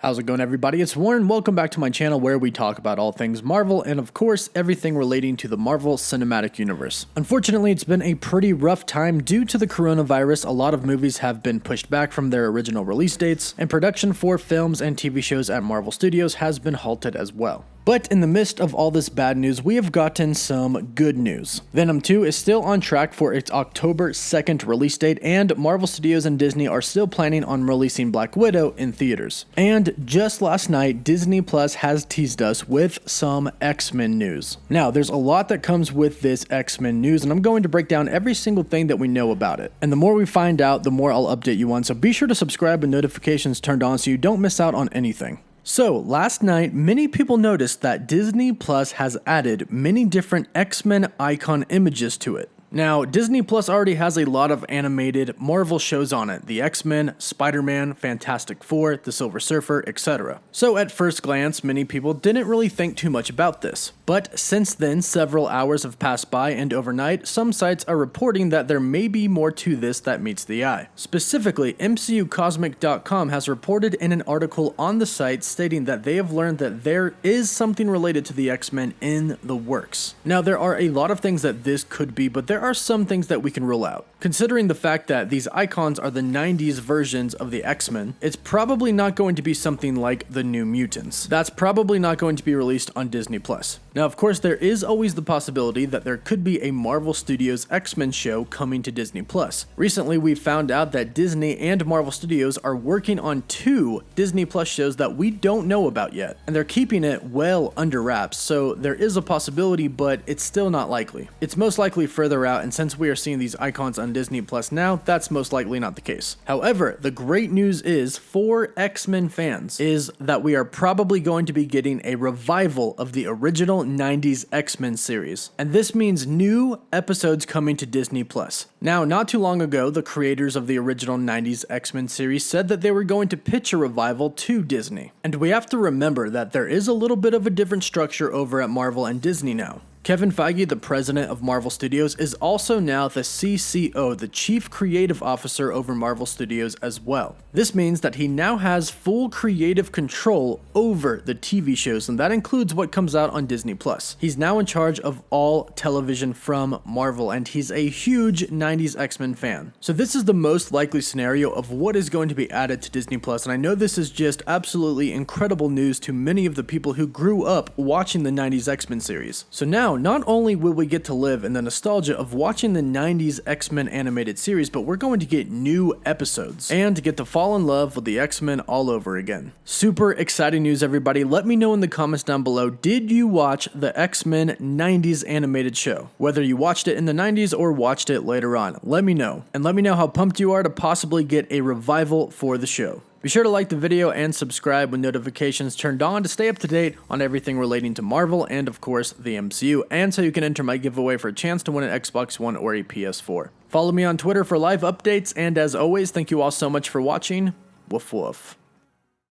How's it going, everybody? It's Warren. Welcome back to my channel where we talk about all things Marvel and, of course, everything relating to the Marvel Cinematic Universe. Unfortunately, it's been a pretty rough time due to the coronavirus. A lot of movies have been pushed back from their original release dates, and production for films and TV shows at Marvel Studios has been halted as well. But in the midst of all this bad news, we have gotten some good news. Venom 2 is still on track for its October 2nd release date, and Marvel Studios and Disney are still planning on releasing Black Widow in theaters. And just last night, Disney Plus has teased us with some X-Men news. Now, there's a lot that comes with this X-Men news, and I'm going to break down every single thing that we know about it. And the more we find out, the more I'll update you on, so be sure to subscribe with notifications turned on so you don't miss out on anything. So, last night, many people noticed that Disney Plus has added many different X-Men icon images to it. Now, Disney Plus already has a lot of animated Marvel shows on it: the X-Men, Spider-Man, Fantastic Four, the Silver Surfer, etc. So at first glance, many people didn't really think too much about this. But since then, several hours have passed by, and overnight, some sites are reporting that there may be more to this that meets the eye. Specifically, MCUcosmic.com has reported in an article on the site stating that they have learned that there is something related to the X-Men in the works. Now, there are a lot of things that this could be, but there are some things that we can rule out. Considering the fact that these icons are the 90s versions of the X-Men, it's probably not going to be something like the New Mutants. That's probably not going to be released on Disney Plus. Now, of course, there is always the possibility that there could be a Marvel Studios X-Men show coming to Disney Plus. Recently, we found out that Disney and Marvel Studios are working on 2 Disney Plus shows that we don't know about yet, and they're keeping it well under wraps, so there is a possibility, but it's still not likely. It's most likely further out, and since we are seeing these icons on Disney Plus now, that's most likely not the case. However, the great news is, for X-Men fans, is that we are probably going to be getting a revival of the original 90s X-Men series, and this means new episodes coming to Disney Plus. Now, not too long ago, the creators of the original 90s X-Men series said that they were going to pitch a revival to Disney, and we have to remember that there is a little bit of a different structure over at Marvel and Disney now. Kevin Feige, the president of Marvel Studios, is also now the CCO, the Chief Creative Officer over Marvel Studios as well. This means that he now has full creative control over the TV shows, and that includes what comes out on Disney Plus. He's now in charge of all television from Marvel, and he's a huge 90s X-Men fan. So this is the most likely scenario of what is going to be added to Disney Plus, and I know this is just absolutely incredible news to many of the people who grew up watching the 90s X-Men series. So now, not only will we get to live in the nostalgia of watching the 90s X-Men animated series, but we're going to get new episodes and get to fall in love with the X-Men all over again. Super exciting news, everybody. Let me know in the comments down below, did you watch the X-Men 90s animated show? Whether you watched it in the 90s or watched it later on, let me know. And let me know how pumped you are to possibly get a revival for the show. Be sure to like the video and subscribe with notifications turned on to stay up to date on everything relating to Marvel and, of course, the MCU, and so you can enter my giveaway for a chance to win an Xbox One or a PS4. Follow me on Twitter for live updates, and as always, thank you all so much for watching. Woof woof.